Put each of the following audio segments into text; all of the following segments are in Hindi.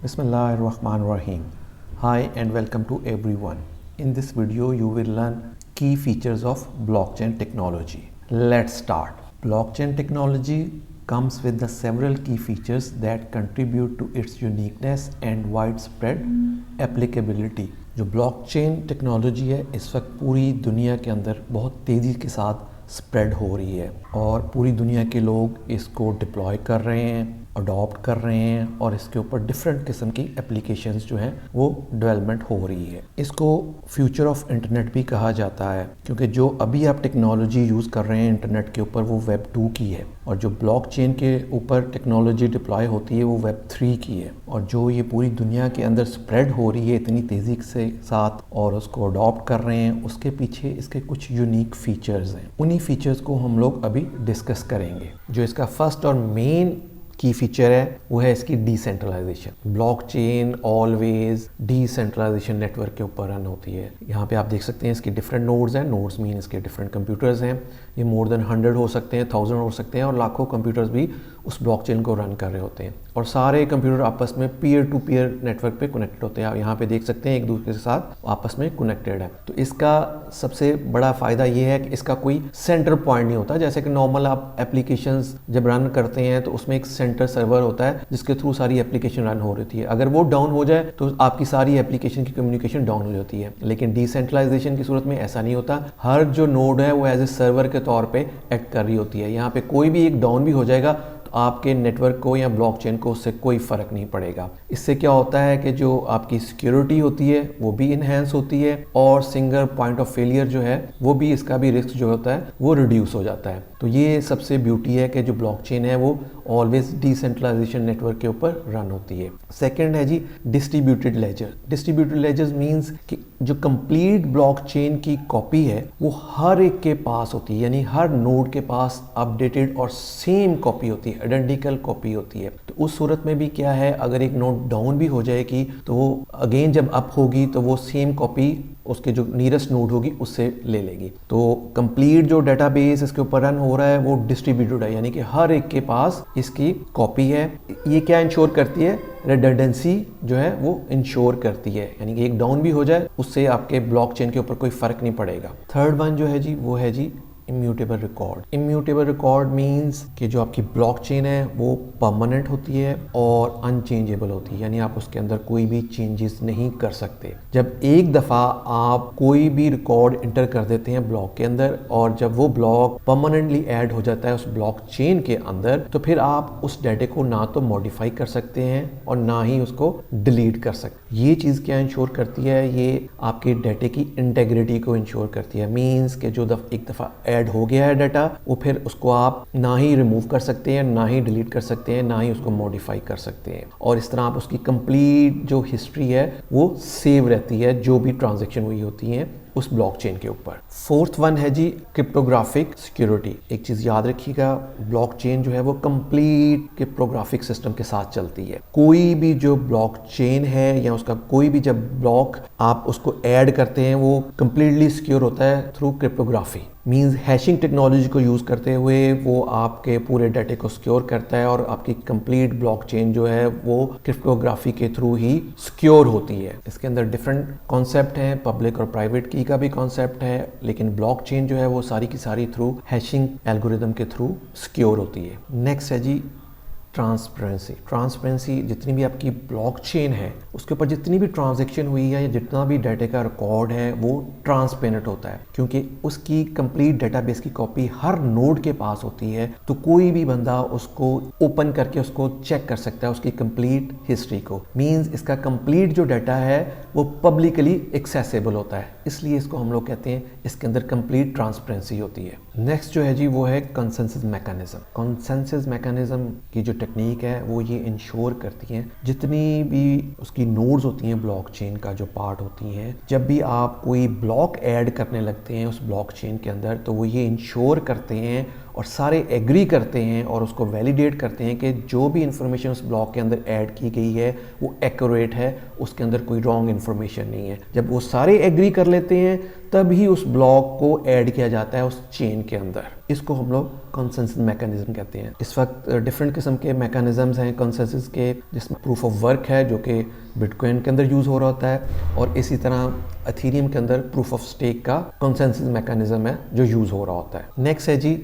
Bismillahirrahmanirrahim. Hi and welcome to everyone. In this video you will learn key features of blockchain technology. Let's start. Blockchain technology comes with the several key features that contribute to its uniqueness and widespread applicability. जो ब्लॉकचेन टेक्नोलॉजी है इस वक्त पूरी दुनिया के अंदर बहुत तेज़ी के साथ स्प्रेड हो रही है और पूरी दुनिया के लोग इसको डिप्लॉय कर रहे हैं, अडॉप्ट कर रहे हैं और इसके ऊपर डिफरेंट किस्म की एप्लीकेशंस जो हैं वो डेवलपमेंट हो रही है। इसको फ्यूचर ऑफ इंटरनेट भी कहा जाता है क्योंकि जो अभी आप टेक्नोलॉजी यूज़ कर रहे हैं इंटरनेट के ऊपर वो वेब 2 की है और जो ब्लॉकचेन के ऊपर टेक्नोलॉजी डिप्लॉय होती है वो वेब 3 की है। और जो ये पूरी दुनिया के अंदर स्प्रेड हो रही है इतनी तेज़ी से साथ और उसको अडॉप्ट कर रहे हैं, उसके पीछे इसके कुछ यूनिक फीचर्स हैं। उन्हीं फीचर्स को हम लोग अभी डिस्कस करेंगे। जो इसका फर्स्ट और मेन की फीचर है वो है इसकी decentralisation. Blockchain always decentralisation network के ऊपर रन होती है। यहाँ पे आप देख सकते हैं इसकी डिफरेंट नोड्स हैं। नोड्स मीन इसके डिफरेंट कंप्यूटर्स हैं। ये मोर देन 100 हो सकते हैं, 1000 हो सकते हैं और लाखों कंप्यूटर्स भी उस ब्लॉकचेन को रन कर रहे होते हैं और सारे कंप्यूटर आपस में पीयर टू पीयर नेटवर्क पे कनेक्टेड होते हैं। आप यहाँ पे देख सकते हैं एक दूसरे के साथ आपस में कनेक्टेड है। तो इसका सबसे बड़ा फ़ायदा ये है कि इसका कोई सेंटर पॉइंट नहीं होता। जैसे कि नॉर्मल आप एप्लीकेशंस जब रन करते हैं तो उसमें एक सेंटर सर्वर होता है जिसके थ्रू सारी एप्लीकेशन रन हो रही है। अगर वो डाउन हो जाए तो आपकी सारी एप्लीकेशन की कम्युनिकेशन डाउन हो जाती है। लेकिन डिसेंट्रलाइजेशन की सूरत में ऐसा नहीं होता। हर जो नोड है वो एज ए सर्वर के तौर पे एक्ट कर रही होती है। यहाँ पे कोई भी एक डाउन भी हो जाएगा आपके नेटवर्क को या ब्लॉकचेन को उससे कोई फ़र्क नहीं पड़ेगा। इससे क्या होता है कि जो आपकी सिक्योरिटी होती है वो भी इन्हेंस होती है और सिंगल पॉइंट ऑफ फेलियर जो है वो भी इसका भी रिस्क जो होता है वो रिड्यूस हो जाता है। तो ये सबसे ब्यूटी है कि जो ब्लॉकचेन है वो ऑलवेज डिसेंट्रलाइजेशन नेटवर्क के ऊपर रन होती है। सेकंड है जी distributed ledger. Distributed ledgers means कि जो कंप्लीट ब्लॉकचेन की कॉपी है वो हर एक के पास होती है, यानी हर नोड के पास अपडेटेड और सेम कॉपी होती है, आइडेंटिकल कॉपी होती है। तो उस सूरत में भी क्या है, अगर एक नोड डाउन भी हो जाएगी तो वो अगेन जब अप होगी तो वो सेम कॉपी उसके जो नियरेस्ट नोड होगी उससे ले लेगी। तो कंप्लीट जो डेटाबेस इसके ऊपर रन हो रहा है वो डिस्ट्रीब्यूटेड है, यानी कि हर एक के पास इसकी कॉपी है। ये क्या इंश्योर करती है, रिडंडेंसी जो है वो इंश्योर करती है, यानी कि एक डाउन भी हो जाए उससे आपके ब्लॉकचेन के ऊपर कोई फर्क नहीं पड़ेगा। थर्ड वन जो है जी वो है जी immutable record. Immutable record means कि जो आपकी ब्लॉकचेन है वो परमानेंट होती है और अनचेंजेबल होती है, यानी आप उसके अंदर कोई भी चेंजेस नहीं कर सकते। जब एक दफ़ा आप कोई भी रिकॉर्ड इंटर कर देते हैं ब्लॉक के अंदर और जब वो ब्लॉक परमानेंटली ऐड हो जाता है उस ब्लॉकचेन के अंदर तो फिर आप उस डाटे को ना तो मॉडिफाई कर सकते हैं और ना ही उसको डिलीट कर सकते। ये चीज़ क्या इंश्योर करती है, ये आपके डाटे की इंटेग्रिटी को इंश्योर करती है। मीन्स कि जो एक दफ़ा ऐड हो गया है डाटा वो फिर उसको आप ना ही रिमूव कर सकते हैं, ना ही डिलीट कर सकते हैं, ना ही उसको मॉडिफाई कर सकते हैं और इस तरह आप उसकी कंप्लीट जो हिस्ट्री है वो सेव रहती है, जो भी ट्रांजैक्शन हुई होती हैं उस ब्लॉकचेन के ऊपर। फोर्थ वन है जी क्रिप्टोग्राफिक सिक्योरिटी। एक चीज़ याद रखिएगा, ब्लॉकचेन जो है वो कंप्लीट क्रिप्टोग्राफिक सिस्टम के साथ चलती है। कोई भी जो ब्लॉकचेन है या उसका कोई भी जब ब्लॉक आप उसको ऐड करते हैं वो कंप्लीटली सिक्योर होता है through cryptography. Means hashing technology को यूज़ करते हुए वो आपके पूरे डाटे को सिक्योर करता है और आपकी कंप्लीट ब्लॉकचेन जो है वो क्रिप्टोग्राफी के थ्रू ही सिक्योर होती है। इसके अंदर डिफरेंट कॉन्सेप्ट हैं, पब्लिक और प्राइवेट की का भी कॉन्सेप्ट है, लेकिन ब्लॉकचेन जो है वो सारी की सारी थ्रू हैशिंग एल्गोरिदम के थ्रू सिक्योर होती है। नेक्स्ट है जी ट्रांसपेरेंसी। ट्रांसपेरेंसी, जितनी भी आपकी ब्लॉकचेन है उसके ऊपर जितनी भी ट्रांजैक्शन हुई है या जितना भी डाटा का रिकॉर्ड है वो ट्रांसपेरेंट होता है क्योंकि उसकी कंप्लीट डेटाबेस की कॉपी हर नोड के पास होती है। तो कोई भी बंदा उसको ओपन करके उसको चेक कर सकता है उसकी कंप्लीट हिस्ट्री को। मींस इसका कंप्लीट जो डाटा है वो पब्लिकली एक्सेसिबल होता है, इसलिए इसको हम लोग कहते हैं इसके अंदर कंप्लीट ट्रांसपेरेंसी होती है। नेक्स्ट जो है जी वो है कंसेंसस मैकेनिज्म। कंसेंसस मैकेनिज्म की जो टेक्निक है वो ये इंश्योर करती है जितनी भी उसकी नोड्स होती हैं ब्लॉकचेन का जो पार्ट होती हैं, जब भी आप कोई ब्लॉक ऐड करने लगते हैं उस ब्लॉकचेन के अंदर तो वो ये इंश्योर करते हैं और सारे एग्री करते हैं और उसको वैलिडेट करते हैं कि जो भी इंफॉर्मेशन उस ब्लॉक के अंदर ऐड की गई है वो एक्यूरेट है, उसके अंदर कोई रॉन्ग इन्फॉर्मेशन नहीं है। जब वो सारे एग्री कर लेते हैं तभी उस ब्लॉक को ऐड किया जाता है उस चेन के अंदर। इसको हम लोग कंसेंसस मैकेनिज्म कहते हैं। इस वक्त डिफरेंट किस्म के मैकेनिज्म्स हैं कंसेंसस के, जिसमें प्रूफ ऑफ वर्क है जो कि बिटकॉइन के अंदर यूज़ हो रहा होता है, और इसी तरह एथेरियम के अंदर प्रूफ ऑफ स्टेक का कंसेंसस मैकेनिज्म है जो यूज़ हो रहा होता है। नेक्स्ट है जी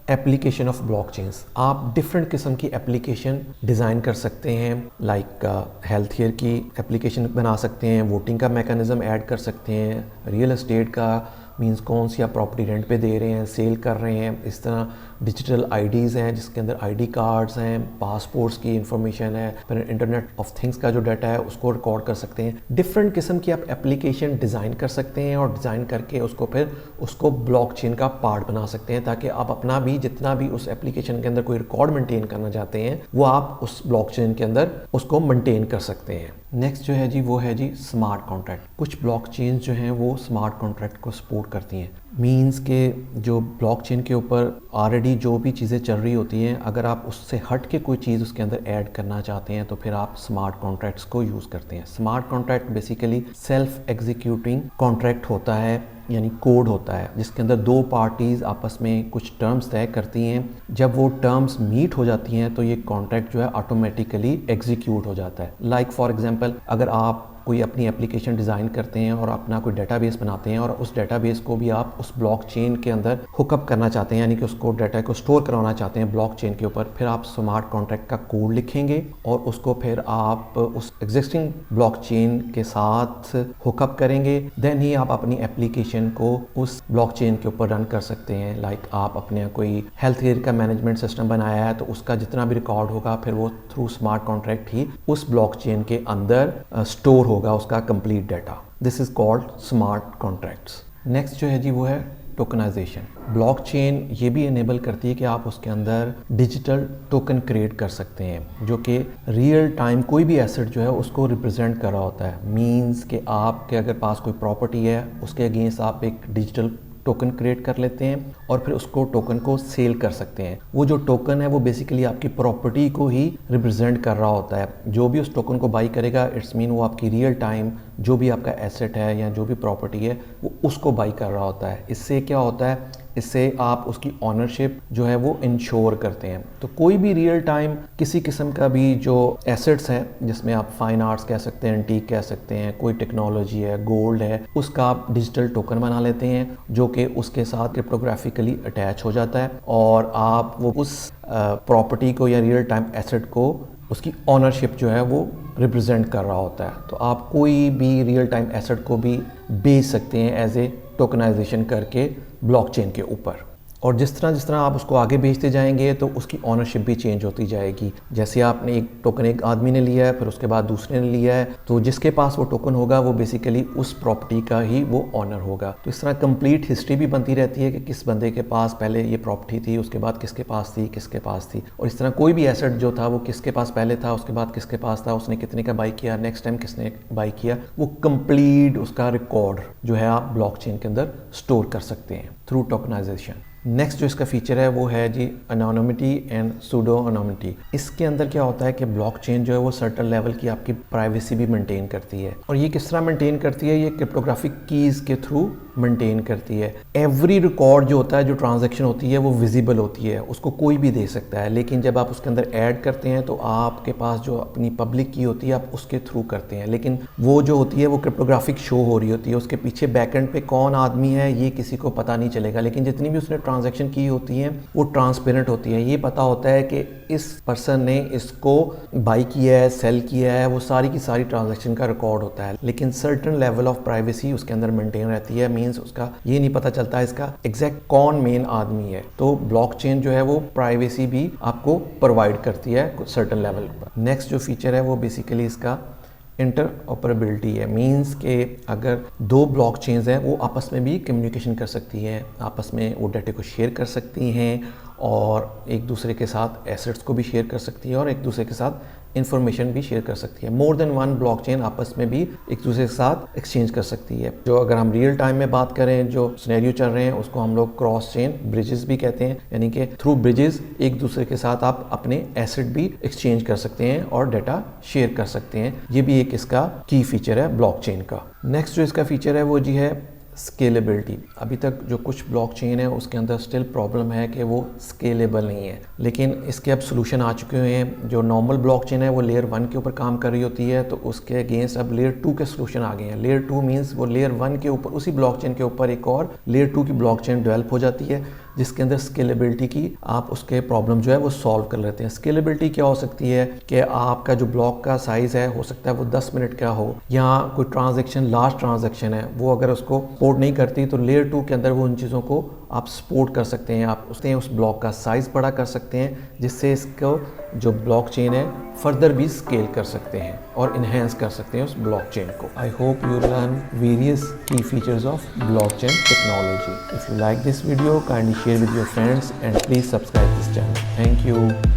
एप्लीकेशन ऑफ ब्लॉकचेन्स। आप डिफरेंट किस्म की एप्लीकेशन डिज़ाइन कर सकते हैं, लाइक हेल्थ केयर की एप्लीकेशन बना सकते हैं, वोटिंग का मैकेनिज्म ऐड कर सकते हैं, रियल एस्टेट का मींस कौन सी आप प्रॉपर्टी रेंट पे दे रहे हैं, सेल कर रहे हैं, इस तरह डिजिटल आईडीज़ हैं जिसके अंदर आईडी कार्ड्स हैं, पासपोर्ट्स की इंफॉर्मेशन है, फिर इंटरनेट ऑफ थिंग्स का जो डाटा है उसको रिकॉर्ड कर सकते हैं। डिफरेंट किस्म की आप एप्लीकेशन डिज़ाइन कर सकते हैं और डिज़ाइन करके उसको फिर उसको ब्लॉकचेन का पार्ट बना सकते हैं, ताकि आप अपना भी जितना भी उस एप्लीकेशन के अंदर कोई रिकॉर्ड मेंटेन करना चाहते हैं वो आप उस ब्लॉकचेन के अंदर उसको मेंटेन कर सकते हैं। नेक्स्ट जो है जी वो है जी स्मार्ट कॉन्ट्रैक्ट। कुछ ब्लॉकचेन्स जो हैं वो स्मार्ट कॉन्ट्रैक्ट को सपोर्ट करती हैं, मींस के जो ब्लॉकचेन के ऊपर ऑलरेडी जो भी चीज़ें चल रही होती हैं, अगर आप उससे हट के कोई चीज़ उसके अंदर ऐड करना चाहते हैं तो फिर आप स्मार्ट कॉन्ट्रैक्ट्स को यूज़ करते हैं। Smart contract basically self executing contract होता है, यानी कोड होता है जिसके अंदर दो पार्टीज़ आपस में कुछ टर्म्स तय करती हैं। जब वो टर्म्स मीट हो जाती हैं तो ये कॉन्ट्रैक्ट जो है ऑटोमेटिकली एग्जीक्यूट हो जाता है। लाइक फॉर एग्जांपल, अगर आप कोई अपनी एप्लीकेशन डिज़ाइन करते हैं और अपना कोई डेटाबेस बनाते हैं और उस डेटाबेस को भी आप उस ब्लॉकचेन के अंदर हुकअप करना चाहते हैं, यानी कि उसको डाटा को स्टोर करवाना चाहते हैं ब्लॉकचेन के ऊपर, फिर आप स्मार्ट कॉन्ट्रैक्ट का कोड लिखेंगे और उसको फिर आप उस एग्जिस्टिंग ब्लॉकचेन के साथ हुकअप करेंगे, देन ही आप अपनी एप्लीकेशन को उस ब्लॉकचेन के ऊपर रन कर सकते हैं। लाइक आप अपने कोई हेल्थ केयर का मैनेजमेंट सिस्टम बनाया है तो उसका जितना भी रिकॉर्ड होगा फिर वो थ्रू स्मार्ट कॉन्ट्रैक्ट ही उस ब्लॉकचेन के अंदर स्टोर होगा उसका complete data. This is called smart contracts. Next जो है जी वो है टोकनाइजेशन। ब्लॉकचेन ये भी इनेबल करती है कि आप उसके अंदर डिजिटल टोकन क्रिएट कर सकते हैं जो कि रियल टाइम कोई भी एसेट जो है उसको रिप्रेजेंट कर रहा होता है। मींस कि आपके अगर पास कोई प्रॉपर्टी है उसके अगेंस्ट आप एक डिजिटल टोकन क्रिएट कर लेते हैं और फिर उसको टोकन को सेल कर सकते हैं। वो जो टोकन है वो बेसिकली आपकी प्रॉपर्टी को ही रिप्रेजेंट कर रहा होता है। जो भी उस टोकन को बाई करेगा इट्स मीन वो आपकी रियल टाइम जो भी आपका एसेट है या जो भी प्रॉपर्टी है वो उसको बाई कर रहा होता है। इससे क्या होता है, इससे आप उसकी ऑनरशिप जो है वो इंश्योर करते हैं। तो कोई भी रियल टाइम किसी किस्म का भी जो एसेट्स हैं, जिसमें आप फाइन आर्ट्स कह सकते हैं, एंटीक कह सकते हैं, कोई टेक्नोलॉजी है, गोल्ड है, उसका आप डिजिटल टोकन बना लेते हैं जो कि उसके साथ क्रिप्टोग्राफिकली अटैच हो जाता है और आप वो उस प्रॉपर्टी को या रियल टाइम एसेट को उसकी ऑनरशिप जो है वो रिप्रेजेंट कर रहा होता है। तो आप कोई भी रियल टाइम एसेट को भी बेच सकते हैं एज ए टोकनाइजेशन करके ब्लॉकचेन के ऊपर। और जिस तरह आप उसको आगे बेचते जाएंगे तो उसकी ऑनरशिप भी चेंज होती जाएगी। जैसे आपने एक टोकन एक आदमी ने लिया है, फिर उसके बाद दूसरे ने लिया है, तो जिसके पास वो टोकन होगा वो बेसिकली उस प्रॉपर्टी का ही वो ऑनर होगा। तो इस तरह कंप्लीट हिस्ट्री भी बनती रहती है कि किस बंदे के पास पहले ये प्रॉपर्टी थी, उसके बाद किसके पास थी, किसके पास थी। और इस तरह कोई भी एसेट जो था वो किसके पास पहले था, उसके बाद किसके पास था, उसने कितने का बाई किया, नेक्स्ट टाइम किसने बाई किया, वो कंप्लीट उसका रिकॉर्ड जो है आप ब्लॉकचेन के अंदर स्टोर कर सकते हैं थ्रू टोकनाइजेशन। नेक्स्ट जो इसका फीचर है वो है जी अनोनिमिटी एंड सूडो अनोनिमिटी। इसके अंदर क्या होता है कि ब्लॉकचेन जो है वो सर्टेन लेवल की आपकी प्राइवेसी भी मेंटेन करती है। और ये किस तरह मेंटेन करती है, ये क्रिप्टोग्राफिक कीज के थ्रू मेंटेन करती है। एवरी रिकॉर्ड जो होता है, जो ट्रांजैक्शन होती है वो विजिबल होती है, उसको कोई भी दे सकता है। लेकिन जब आप उसके अंदर ऐड करते हैं तो आपके पास जो अपनी पब्लिक की होती है आप उसके थ्रू करते हैं, लेकिन वो जो होती है वो क्रिप्टोग्राफिक शो हो रही होती है। उसके पीछे बैकएंड पे कौन आदमी है ये किसी को पता नहीं चलेगा, लेकिन जितनी भी उसने ट्रांजैक्शन की होती है वो ट्रांसपेरेंट होती है। ये पता होता है कि इस पर्सन ने इसको बाई किया है, सेल किया है, वो सारी की सारी ट्रांजैक्शन का रिकॉर्ड होता है। लेकिन सर्टेन लेवल ऑफ प्राइवेसी उसके अंदर मेंटेन रहती है। मींस उसका ये नहीं पता चलता इसका एग्जैक्ट कौन मेन आदमी है। तो ब्लॉकचेन जो है वो प्राइवेसी भी आपको प्रोवाइड करती है कुछ सर्टेन लेवल पर। नेक्स्ट जो फीचर है वो बेसिकली इसका इंटरऑपरेबिलिटी है। मींस के अगर दो ब्लॉकचेन्स हैं वो आपस में भी कम्युनिकेशन कर सकती हैं, आपस में वो डाटा को शेयर कर सकती हैं और एक दूसरे के साथ एसेट्स को भी शेयर कर सकती है और एक दूसरे के साथ इंफॉर्मेशन भी शेयर कर सकती है। मोर देन वन ब्लॉकचेन आपस में भी एक दूसरे के साथ एक्सचेंज कर सकती है। जो अगर हम रियल टाइम में बात करें, जो सिनेरियो चल रहे हैं उसको हम लोग क्रॉस चेन ब्रिजेस भी कहते हैं, यानी कि थ्रू ब्रिजेस एक दूसरे के साथ आप अपने एसेट भी एक्सचेंज कर सकते हैं और डाटा शेयर कर सकते हैं। ये भी एक इसका की फीचर है ब्लॉकचेन का। नेक्स्ट जो इसका फीचर है वो जी है स्केलेबिलिटी। अभी तक जो कुछ ब्लॉकचेन है उसके अंदर स्टिल प्रॉब्लम है कि वो स्केलेबल नहीं है, लेकिन इसके अब सोल्यूशन आ चुके हैं। जो नॉर्मल ब्लॉकचेन है वो लेयर 1 के ऊपर काम कर रही होती है, तो उसके अगेंस्ट अब लेयर 2 के सोल्यूशन आ गए हैं। लेयर 2 मीन्स वो लेयर 1 के ऊपर, उसी ब्लॉकचेन के ऊपर एक और लेयर 2 की ब्लॉकचेन डेवलप हो जाती है, जिसके अंदर स्केलेबिलिटी की आप उसके प्रॉब्लम जो है वो सॉल्व कर लेते हैं। स्केलेबिलिटी क्या हो सकती है कि आपका जो ब्लॉक का साइज है हो सकता है वो 10 मिनट का हो, या कोई ट्रांजैक्शन लार्ज ट्रांजैक्शन है वो अगर उसको सपोर्ट नहीं करती, तो लेयर 2 के अंदर वो उन चीज़ों को आप सपोर्ट कर सकते हैं। आप उस ब्लॉक का साइज बड़ा कर सकते हैं, जिससे इसको जो ब्लॉकचेन है फर्दर भी स्केल कर सकते हैं और इन्हेंस कर सकते हैं उस ब्लॉकचेन को। I hope you learn various key features of blockchain technology. If you like this video, kindly share with your friends and please subscribe this channel. Thank you.